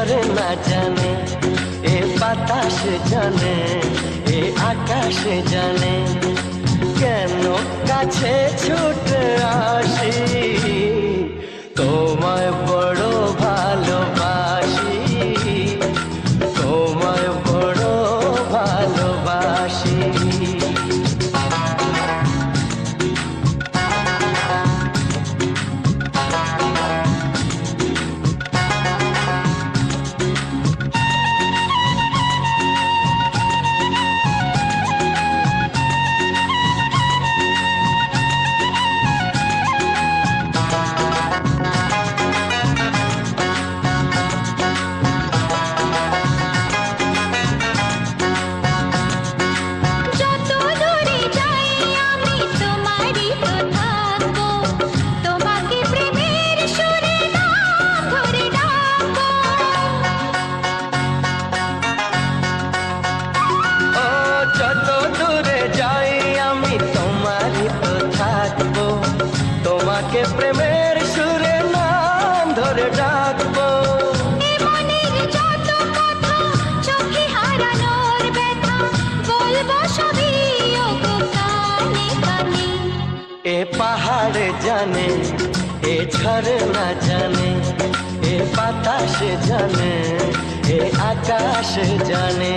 ঝরনা জানে, এ বাতাস জানে, এ আকাশ জানে, কেন কাছে ছুটে আসি, তোমায় বড় ভালোবাসি, তোমায় বড় ভালোবাসি। যত দূরে যাই আমি তোমারই তো থাকবো, তোমাকে প্রেমের সুরে নাম ধরে ডাকবো। মনের যত কথা চোখে হারানোর ব্যথা বলবো সবই ওগো কানে কানে। এ পাহাড় জানে, এ ঝরনা জানে, এ বাতাস জানে, এ আকাশ জানে।